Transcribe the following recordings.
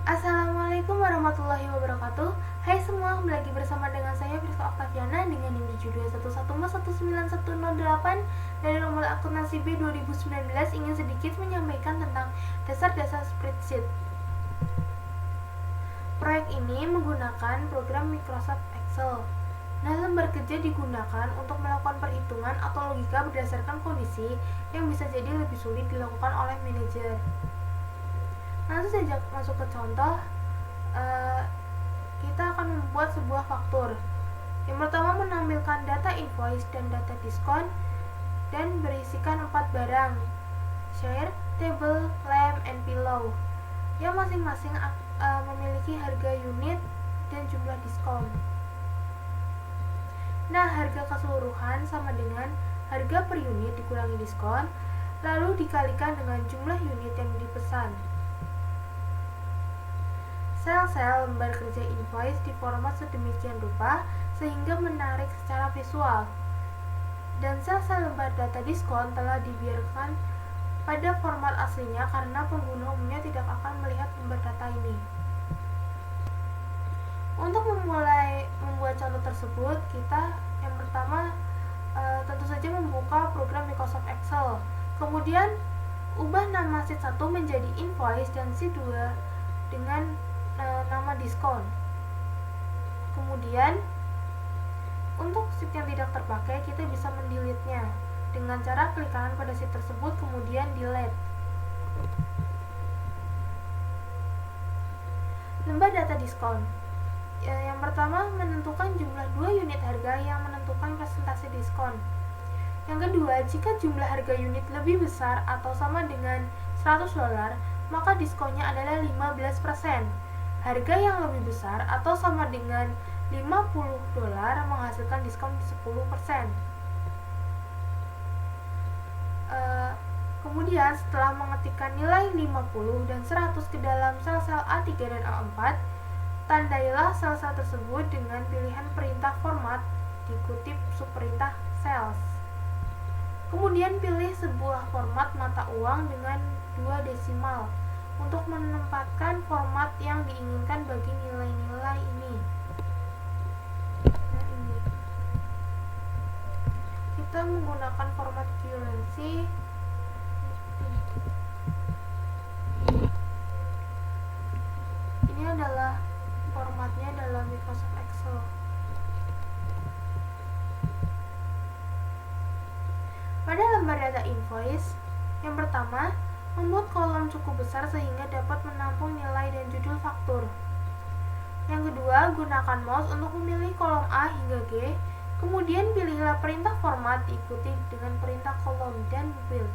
Assalamualaikum warahmatullahi wabarakatuh. Hai semua, kembali lagi bersama dengan saya Friska Octaviana dengan NIM 721141908 dari nomor akuntansi B 2019. Ingin sedikit menyampaikan tentang dasar-dasar spreadsheet. Proyek ini menggunakan program Microsoft Excel. Nah, lembar kerja digunakan untuk melakukan perhitungan atau logika berdasarkan kondisi yang bisa jadi lebih sulit dilakukan oleh manajer. Langsung saja masuk ke contoh. Kita akan membuat sebuah faktur. Yang pertama menampilkan data invoice dan data diskon dan berisikan 4 barang: chair, table, lamp, and pillow, yang masing-masing memiliki harga unit dan jumlah diskon. Nah, harga keseluruhan sama dengan harga per unit dikurangi diskon, lalu dikalikan dengan jumlah unit yang dipesan. Sel-sel lembar kerja invoice diformat sedemikian rupa sehingga menarik secara visual, dan sel-sel lembar data diskon telah dibiarkan pada format aslinya karena pengguna umumnya tidak akan melihat lembar data ini. Untuk memulai membuat contoh tersebut, kita yang pertama tentu saja membuka program Microsoft Excel. Kemudian ubah nama sheet 1 menjadi invoice dan sheet 2 dengan nama diskon. Kemudian untuk sheet yang tidak terpakai, kita bisa mendelete-nya dengan cara klik kanan pada sheet tersebut kemudian delete. Lembar data diskon. Yang pertama menentukan jumlah 2 unit harga yang menentukan presentasi diskon. Yang kedua, jika jumlah harga unit lebih besar atau sama dengan $100, maka diskonnya adalah 15%. Harga yang lebih besar atau sama dengan $50 menghasilkan diskon 10%. Kemudian setelah mengetikkan nilai 50 dan 100 ke dalam sel-sel A3 dan A4, tandailah sel-sel tersebut dengan pilihan perintah format dikutip subperintah cells. Kemudian pilih sebuah format mata uang dengan 2 desimal untuk menempatkan format yang diinginkan bagi nilai-nilai ini. Nah, ini kita menggunakan format currency. Ini adalah formatnya dalam Microsoft Excel. Pada lembar data invoice, yang pertama membuat kolom cukup besar sehingga dapat menampung nilai dan judul faktur. Yang kedua, gunakan mouse untuk memilih kolom A hingga G, kemudian pilihlah perintah format diikuti dengan perintah kolom dan build.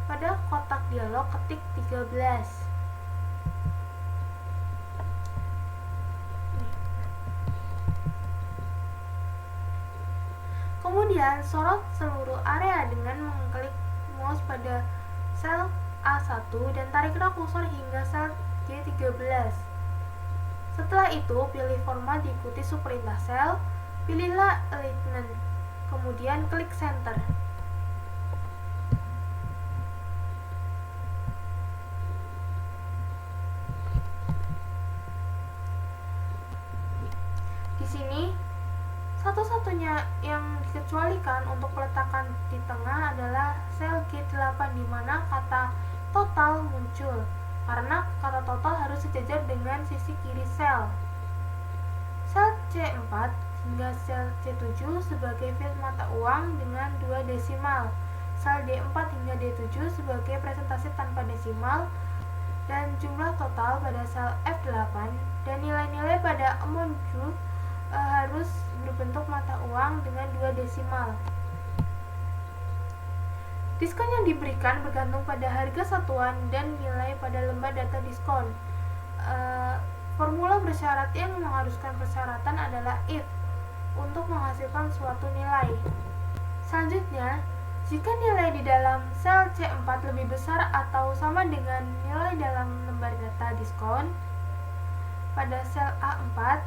Pada kotak dialog ketik 13. Kemudian sorot seluruh area dengan mengklik mouse pada sel A1 dan tariklah kursor hingga sel G13. Setelah itu, pilih format diikuti subperintah sel, pilihlah alignment, kemudian klik center. Di sini, satu-satunya yang dikecualikan untuk peletakan di tengah adalah sel G8 di mana kata total muncul, karena kata total harus sejajar dengan sisi kiri sel. Sel C4 hingga sel C7 sebagai field mata uang dengan 2 desimal, sel D4 hingga D7 sebagai presentasi tanpa desimal, dan jumlah total pada sel F8 dan nilai-nilai pada amount due harus berbentuk mata uang dengan 2 desimal. Diskon yang diberikan bergantung pada harga satuan dan nilai pada lembar data diskon. Formula bersyarat yang mengharuskan persyaratan adalah if untuk menghasilkan suatu nilai. Selanjutnya, jika nilai di dalam sel C4 lebih besar atau sama dengan nilai dalam lembar data diskon pada sel A4,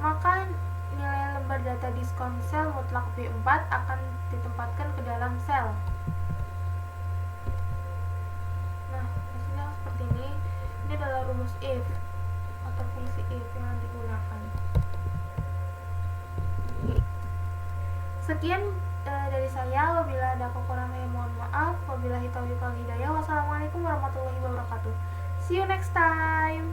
maka nilai lembar data diskon sel mutlak B4 akan ditempatkan ke dalam sel. Nah, hasilnya seperti ini. Ini adalah rumus rumus if atau fungsi if yang digunakan. Sekian dari saya. Wabillahi ada kekurangannya mohon maaf. Wabillahi taufiq wal hidayah. Wassalamualaikum warahmatullahi wabarakatuh. See you next time.